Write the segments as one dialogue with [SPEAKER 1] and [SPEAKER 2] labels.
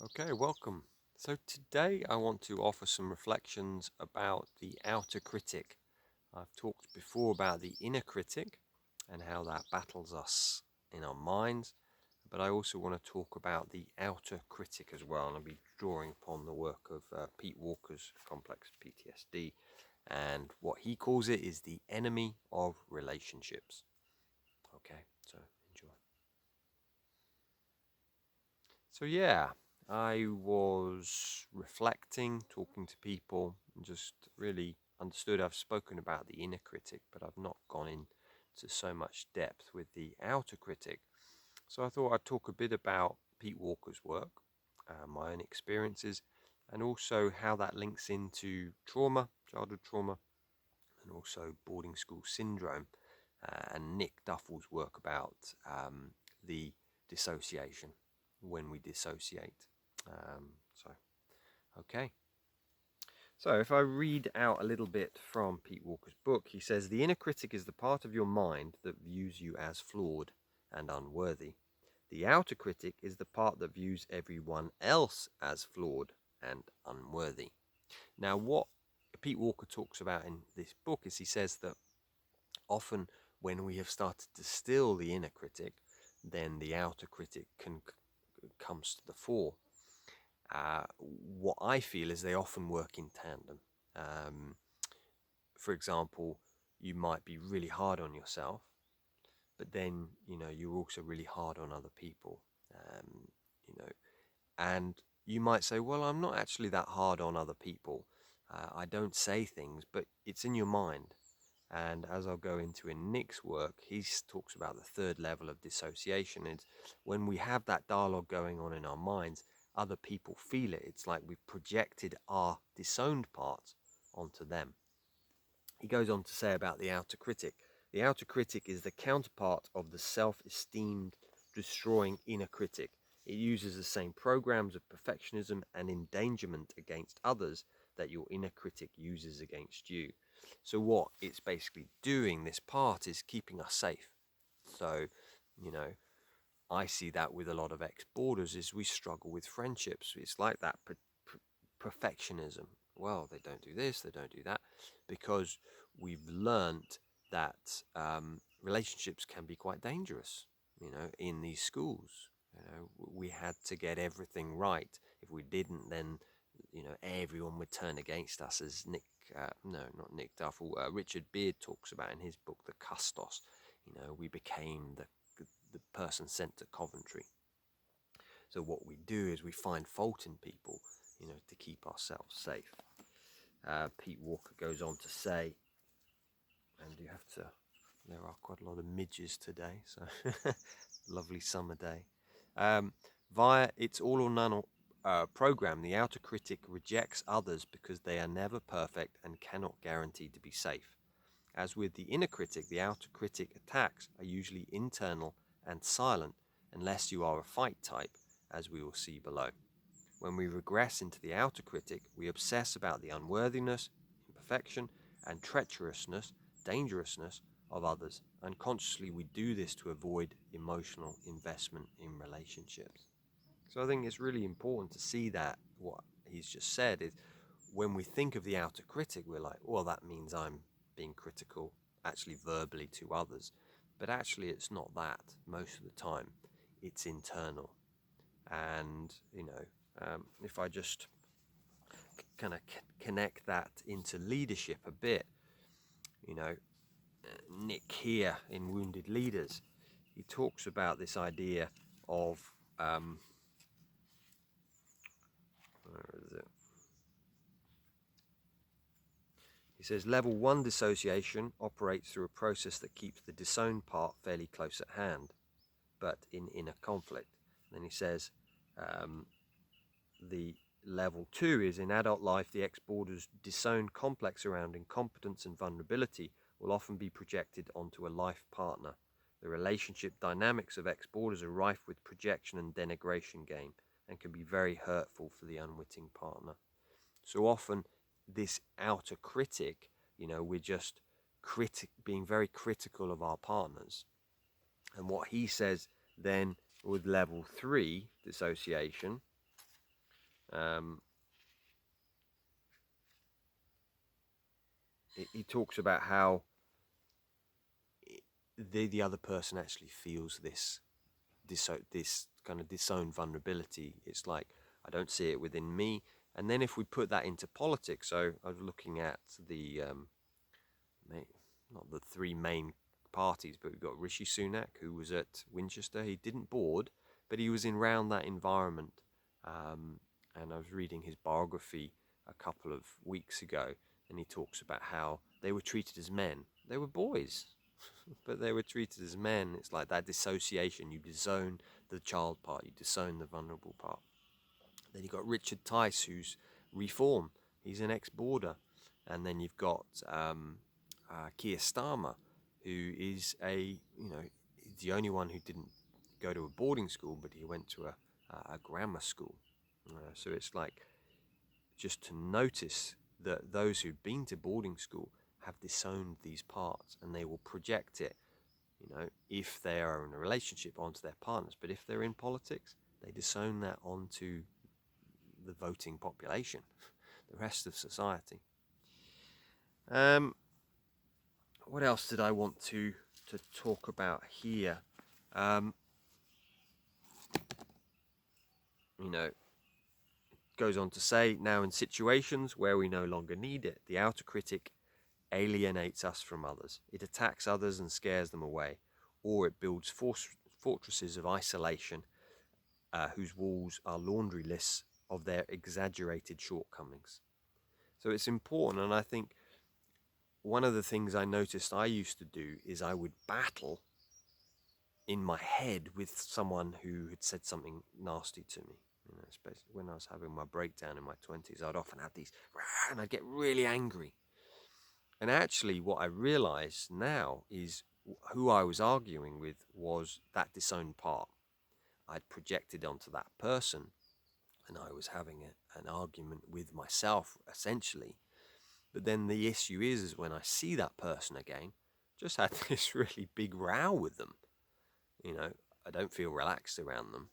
[SPEAKER 1] Okay, welcome. So today I want to offer some reflections about the outer critic. I've talked before about the inner critic and how that battles us in our minds, but I also want to talk about the outer critic as well, and I'll be drawing upon the work of Pete Walker's complex PTSD, and what he calls it is the enemy of relationships. Okay, so enjoy. So yeah, I was reflecting, talking to people, and just really understood I've spoken about the inner critic, but I've not gone into so much depth with the outer critic. So I thought I'd talk a bit about Pete Walker's work, my own experiences, and also how that links into trauma, childhood trauma, and also boarding school syndrome, and Nick Duffell's work about the dissociation, when we dissociate. So, okay. So, if I read out a little bit from Pete Walker's book, he says the inner critic is the part of your mind that views you as flawed and unworthy. The outer critic is the part that views everyone else as flawed and unworthy. Now, what Pete Walker talks about in this book is he says that often when we have started to still the inner critic, then the outer critic comes to the fore. What I feel is they often work in tandem. Um, for example, you might be really hard on yourself, but then you're also really hard on other people. Um, you know, and you might say, "Well, I'm not actually that hard on other people. I don't say things, but it's in your mind." And as I'll go into in Nick's work, he talks about the third level of dissociation. It's when we have that dialogue going on in our minds, other people feel it. It's like we've projected our disowned parts onto them. He goes on to say about the outer critic. The outer critic is the counterpart of the self-esteemed, destroying inner critic. It uses the same programs of perfectionism and endangerment against others that your inner critic uses against you. So what it's basically doing, this part, is keeping us safe. So, you know, I see that with a lot of ex-boarders is we struggle with friendships. It's like that perfectionism. Well, they don't do this, they don't do that, because we've learnt that relationships can be quite dangerous. In these schools, we had to get everything right. If we didn't, then everyone would turn against us, as not Nick Duffell, Richard Beard talks about in his book, The Custos. We became the person sent to Coventry. So what we do is we find fault in people, to keep ourselves safe. Pete Walker goes on to say, and there are quite a lot of midges today, so lovely summer day. Via its all or none program, the outer critic rejects others because they are never perfect and cannot guarantee to be safe. As with the inner critic, the outer critic attacks are usually internal and silent unless you are a fight type, as we will see below. When we regress into the outer critic, we obsess about the unworthiness, imperfection, and treacherousness, dangerousness of others. Unconsciously, we do this to avoid emotional investment in relationships. So I think it's really important to see that what he's just said is when we think of the outer critic, we're like, well, that means I'm being critical, actually verbally to others. But actually, it's not that most of the time. It's internal. And, if I just kind of connect that into leadership a bit, Nick here in Wounded Leaders, he talks about this idea of, where is it? He says level 1 dissociation operates through a process that keeps the disowned part fairly close at hand, but in inner conflict. And then he says the level 2 is in adult life, the ex-boarder's disowned complex around incompetence and vulnerability will often be projected onto a life partner. The relationship dynamics of ex-boarders are rife with projection and denigration game and can be very hurtful for the unwitting partner. So often this outer critic, we're just being very critical of our partners. And what he says then with level 3 dissociation Um, he talks about how the other person actually feels this kind of disowned vulnerability. It's like, I don't see it within me. And then if we put that into politics, so I was looking at the not the three main parties, but we've got Rishi Sunak, who was at Winchester. He didn't board, but he was in round that environment. And I was reading his biography a couple of weeks ago, and he talks about how they were treated as men. They were boys, but they were treated as men. It's like that dissociation. You disown the child part, you disown the vulnerable part. Then you've got Richard Tice, who's reform. He's an ex-boarder. And then you've got Keir Starmer, who is the only one who didn't go to a boarding school, but he went to a grammar school. So it's like, just to notice that those who've been to boarding school have disowned these parts, and they will project it, if they are in a relationship, onto their partners. But if they're in politics, they disown that onto the voting population, the rest of society. What else did I want to talk about here? Goes on to say, now in situations where we no longer need it, the outer critic alienates us from others. It attacks others and scares them away, or it builds fortresses of isolation whose walls are laundry lists of their exaggerated shortcomings. So it's important, and I think one of the things I noticed I used to do is I would battle in my head with someone who had said something nasty to me. Especially when I was having my breakdown in my 20s, I'd often have these, and I'd get really angry. And actually, what I realize now is who I was arguing with was that disowned part. I'd projected onto that person, and I was having an argument with myself, essentially. But then the issue is when I see that person again, just had this really big row with them. I don't feel relaxed around them.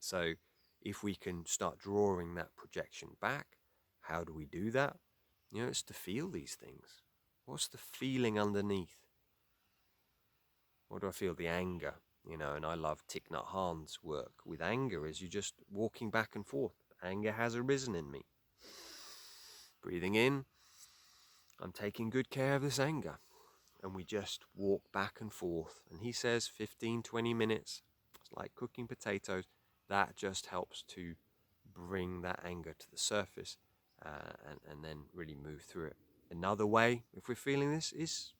[SPEAKER 1] So if we can start drawing that projection back, how do we do that? It's to feel these things. What's the feeling underneath? What do I feel? The anger, and I love Thich Nhat Hanh's work with anger, is you just walking back and forth. Anger has arisen in me. Breathing in, I'm taking good care of this anger. And we just walk back and forth. And he says 15, 20 minutes, it's like cooking potatoes. That just helps to bring that anger to the surface and then really move through it. Another way, if we're feeling this, is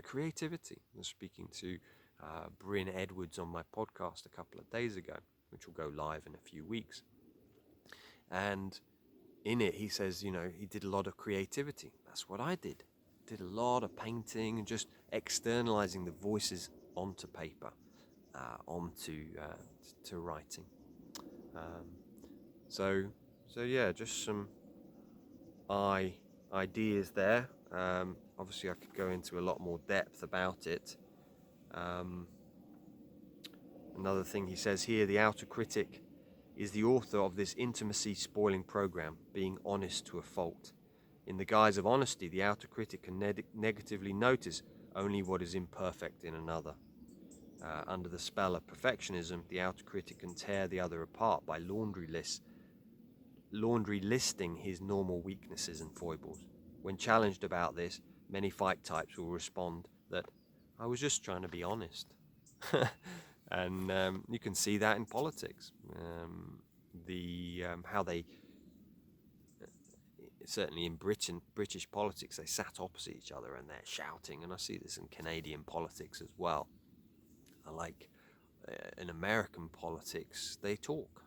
[SPEAKER 1] creativity. I was speaking to Bryn Edwards on my podcast a couple of days ago, which will go live in a few weeks. And in it, he says, he did a lot of creativity. That's what I did. Did a lot of painting and just externalizing the voices onto paper, onto to writing. So yeah, just some ideas there. Obviously, I could go into a lot more depth about it. Another thing he says here, the outer critic is the author of this intimacy-spoiling program, being honest to a fault. In the guise of honesty, the outer critic can negatively notice only what is imperfect in another. Under the spell of perfectionism, the outer critic can tear the other apart by laundry listing his normal weaknesses and foibles. When challenged about this, many fight types will respond that I was just trying to be honest. And you can see that in politics. How they, certainly in British politics, they sat opposite each other and they're shouting. And I see this in Canadian politics as well. In American politics, they talk.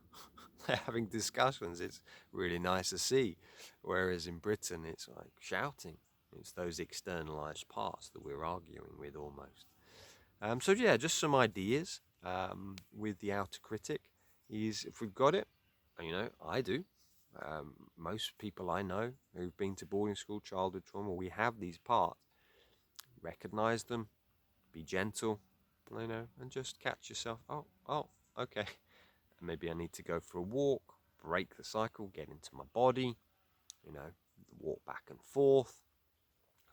[SPEAKER 1] They're having discussions. It's really nice to see. Whereas in Britain, it's like shouting. It's those externalized parts that we're arguing with almost. So yeah, just some ideas with the outer critic is, if we've got it, I do. Most people I know who've been to boarding school, childhood trauma, we have these parts. Recognize them, be gentle, and just catch yourself. Oh, okay. maybe I need to go for a walk, break the cycle, get into my body, walk back and forth,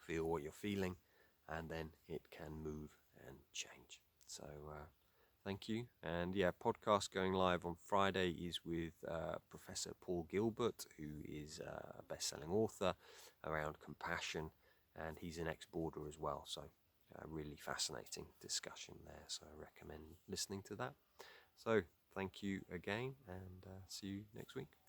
[SPEAKER 1] feel what you're feeling, and then it can move and change. So thank you. And yeah, podcast going live on Friday is with Professor Paul Gilbert, who is a best-selling author around compassion, and he's an ex-boarder as well. So a really fascinating discussion there. So I recommend listening to that. So thank you again, and see you next week.